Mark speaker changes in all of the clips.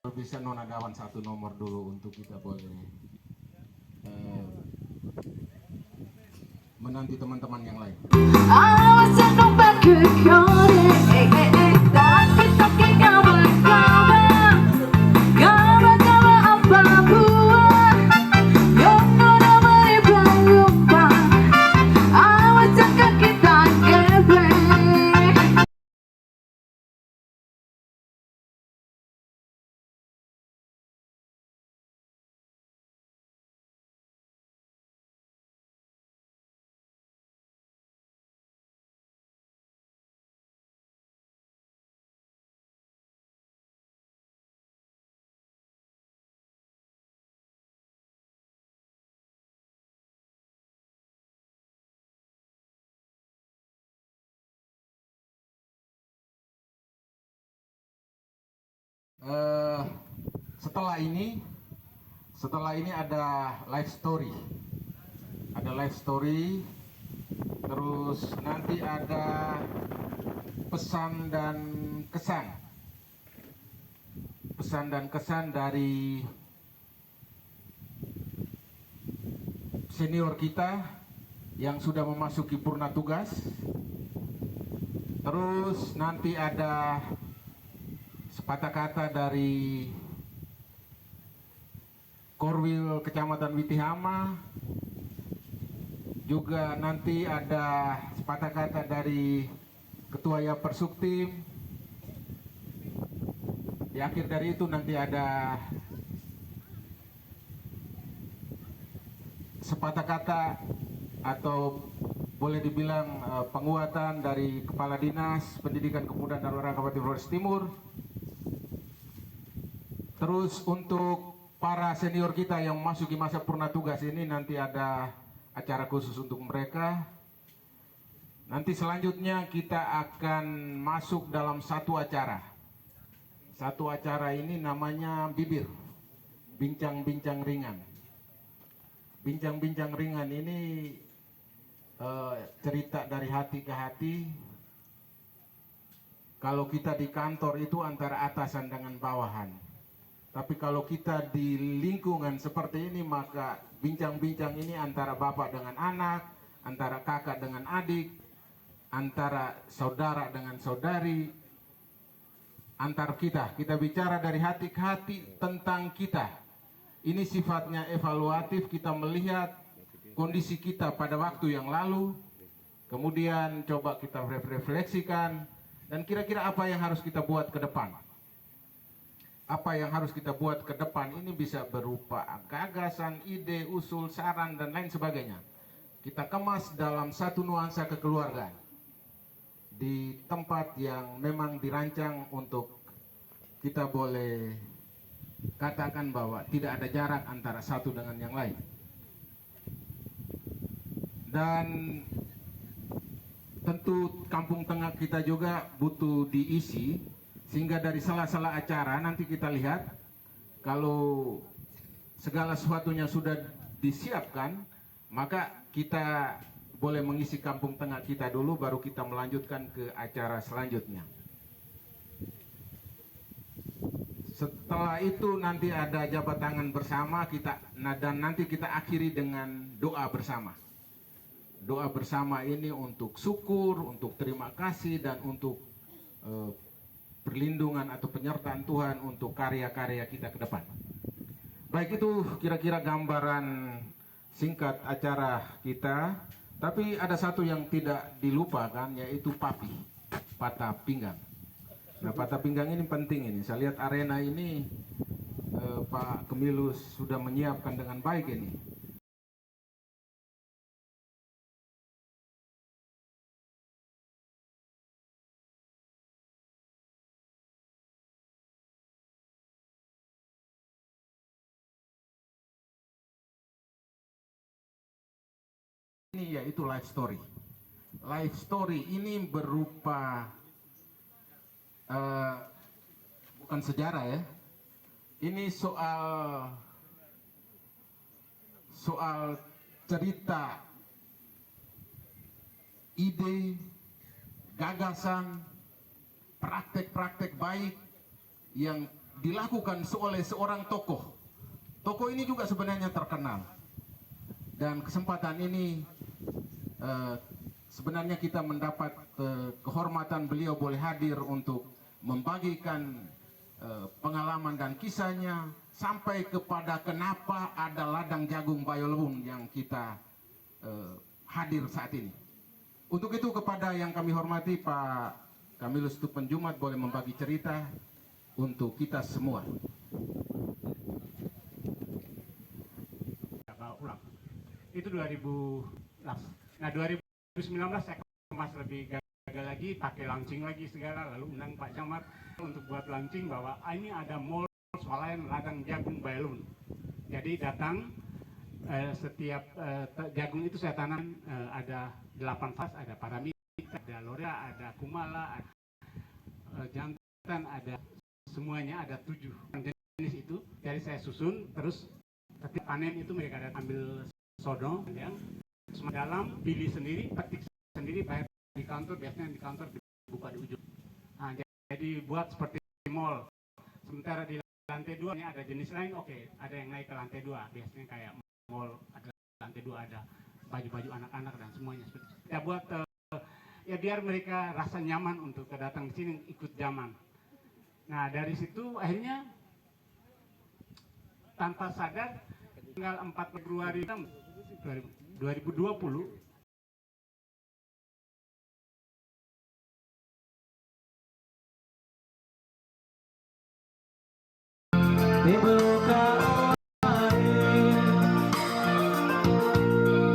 Speaker 1: Bisa Nona Dawan satu nomor dulu untuk kita boleh menanti teman-teman yang lain. Setelah ini ada live story, terus nanti ada pesan dan kesan dari senior kita yang sudah memasuki purna tugas. Terus nanti ada sepatah kata dari Korwil Kecamatan Witihama, juga nanti ada sepatah kata dari Ketua Yapersuktim. Di akhir dari itu nanti ada sepatah kata atau boleh dibilang penguatan dari Kepala Dinas Pendidikan Kepemudaan dan Olahraga Kabupaten Flores Timur. Terus untuk para senior kita yang memasuki masa purna tugas ini nanti ada acara khusus untuk mereka. Nanti selanjutnya kita akan masuk dalam satu acara. Satu acara ini namanya Bibir, bincang-bincang ringan. Bincang-bincang ringan ini cerita dari hati ke hati. Kalau kita di kantor itu antara atasan dengan bawahan. Tapi kalau kita di lingkungan seperti ini, maka bincang-bincang ini antara bapak dengan anak, antara kakak dengan adik, antara saudara dengan saudari, antar kita bicara dari hati ke hati tentang kita. Ini sifatnya evaluatif, kita melihat kondisi kita pada waktu yang lalu, kemudian coba kita refleksikan, dan kira-kira apa yang harus kita buat ke depan. Apa yang harus kita buat ke depan ini bisa berupa gagasan, ide, usul, saran, dan lain sebagainya. Kita kemas dalam satu nuansa kekeluargaan di tempat yang memang dirancang untuk kita boleh katakan bahwa tidak ada jarak antara satu dengan yang lain. Dan tentu kampung tengah kita juga butuh diisi, sehingga dari sela-sela acara nanti kita lihat kalau segala sesuatunya sudah disiapkan, maka kita boleh mengisi kampung tengah kita dulu, baru kita melanjutkan ke acara selanjutnya. Setelah itu nanti ada jabat tangan bersama kita, dan nanti kita akhiri dengan doa bersama. Doa bersama ini untuk syukur, untuk terima kasih, dan untuk perlindungan atau penyertaan Tuhan untuk karya-karya kita ke depan. Baik, itu kira-kira gambaran singkat acara kita. Tapi ada satu yang tidak dilupakan, yaitu PAPI, patah pinggang. Nah, patah pinggang ini penting ini. Saya lihat arena ini Pak Kemilus sudah menyiapkan dengan baik ini. Ini yaitu life story. Life story ini berupa bukan sejarah ya. Ini soal cerita, ide, gagasan, praktek-praktek baik yang dilakukan oleh seorang tokoh. Tokoh ini juga sebenarnya terkenal. Dan kesempatan ini sebenarnya kita mendapat kehormatan beliau boleh hadir untuk membagikan pengalaman dan kisahnya sampai kepada kenapa ada ladang jagung Bayolwun yang kita hadir saat ini. Untuk itu kepada yang kami hormati Pak Kamilus Tupenjumat boleh membagi cerita untuk kita semua.
Speaker 2: Itu 2000. Nah 2019 saya kemas lebih gagal lagi, pakai launching lagi segala, lalu undang Pak Camat untuk buat launching bahwa ini ada mall swalayan ladang jagung Bayolwun. Jadi datang setiap jagung itu saya tanam ada 8 fas, ada paramita, ada lorea, ada kumala, ada jantan, ada semuanya ada 7 jenis itu. Jadi saya susun terus ketika panen itu mereka ada ambil sodong yang dalam, pilih sendiri, petik sendiri, bayar di kantor, biasanya di kantor dibuka di ujung. Nah, jadi buat seperti mall. Sementara di lantai 2 ada jenis lain, oke, ada yang naik ke lantai 2, biasanya kayak mall, ada lantai 2 ada baju-baju anak-anak dan semuanya seperti itu. Ya buat ya biar mereka rasa nyaman untuk datang ke sini ikut zaman. Nah dari situ akhirnya tanpa sadar tanggal 4 Februari 2020
Speaker 3: dibuka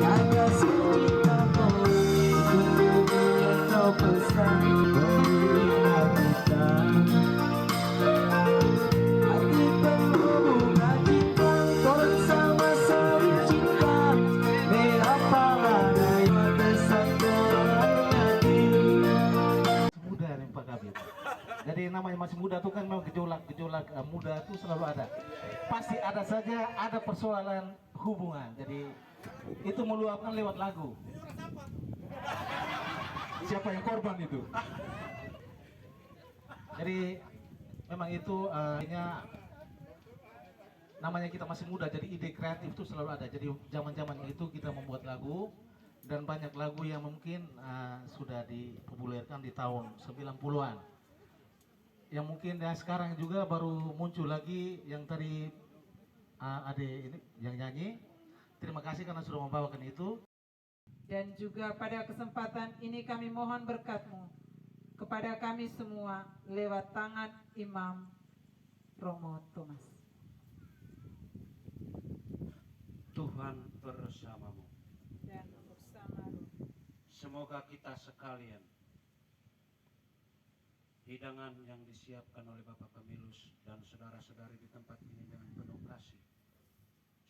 Speaker 3: jaga suci kamu kau pesan beri kita hati penuh bunga cinta bersama saling cinta apa lagi bersatu hati muda nih Pak Kabit. Jadi namanya masih muda tuh kan memang gejolak muda tuh selalu ada. Pasti ada saja ada persoalan hubungan. Jadi itu meluapkan lewat lagu.
Speaker 1: Siapa yang korban itu?
Speaker 3: Jadi memang itu namanya kita masih muda, jadi ide kreatif itu selalu ada. Jadi zaman-zaman itu kita membuat lagu dan banyak lagu yang mungkin sudah dipopulerkan di tahun 90-an. Yang mungkin sekarang juga baru muncul lagi yang tadi Ade ini yang nyanyi. Terima kasih karena sudah membawakan itu.
Speaker 4: Dan juga pada kesempatan ini kami mohon berkat-Mu kepada kami semua lewat tangan Imam Romo Thomas.
Speaker 5: Tuhan bersamamu.
Speaker 4: Dan bersama
Speaker 5: Semoga kita sekalian hidangan yang disiapkan oleh Bapak Kamilus dan saudara-saudari di tempat ini dengan penuh kasih.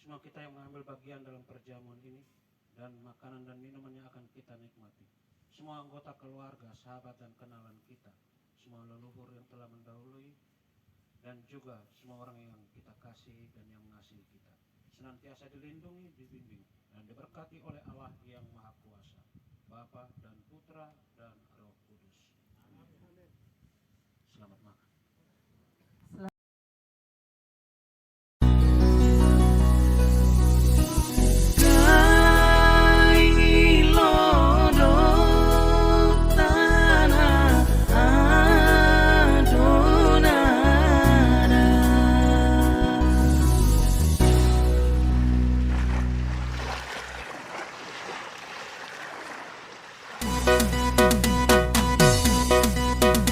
Speaker 5: Semua kita yang mengambil bagian dalam perjamuan ini dan makanan dan minuman yang akan kita nikmati. Semua anggota keluarga, sahabat dan kenalan kita, semua leluhur yang telah mendahului dan juga semua orang yang kita kasih dan yang mengasihi kita. Senantiasa dilindungi, dibimbing dan diberkati oleh Allah yang Maha Kuasa, Bapa dan Putra dan Roh Kudus. Selamat makan.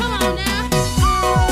Speaker 6: Come on now.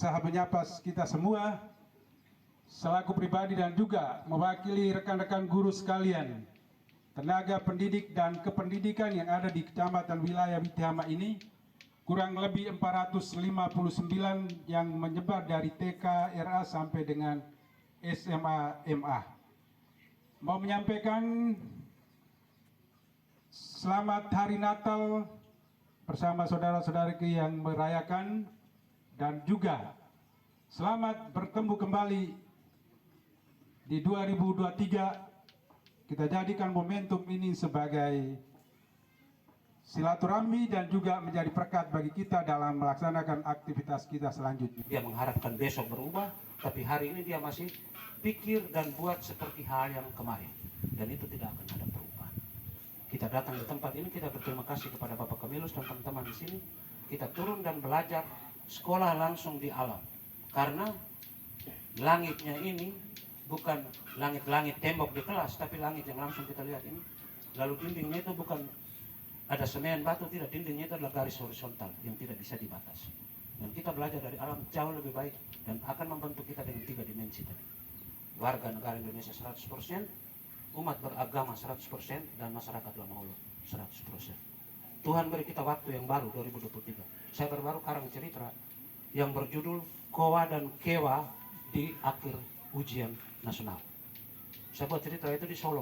Speaker 6: berusaha menyapa kita semua selaku pribadi dan juga mewakili rekan-rekan guru sekalian, tenaga pendidik dan kependidikan yang ada di Kecamatan Wilayah Witihama ini, kurang lebih 459 yang menyebar dari TK, RA sampai dengan SMA, MA. Mau menyampaikan selamat Hari Natal bersama saudara-saudari yang merayakan, dan juga selamat bertemu kembali di 2023. Kita jadikan momentum ini sebagai silaturahmi dan juga menjadi berkat bagi kita dalam melaksanakan aktivitas kita selanjutnya.
Speaker 5: Dia mengharapkan besok berubah, tapi hari ini dia masih pikir dan buat seperti hal yang kemarin, dan itu tidak akan ada perubahan. Kita datang di tempat ini, kita berterima kasih kepada Bapak Kamilus dan teman-teman di sini. Kita turun dan belajar sekolah langsung di alam, karena langitnya ini bukan langit-langit tembok di kelas, tapi langit yang langsung kita lihat ini. Lalu dindingnya itu bukan ada semen batu, tidak, dindingnya itu adalah garis horizontal yang tidak bisa dibatas. Dan kita belajar dari alam jauh lebih baik dan akan membentuk kita dengan 3 dimensi tadi. Warga negara Indonesia 100%, umat beragama 100%, dan masyarakat lemah ulur 100%. Tuhan beri kita waktu yang baru 2023. Saya baru karang cerita yang berjudul Kowa dan Kewa di akhir ujian nasional. Saya buat cerita itu di Solo.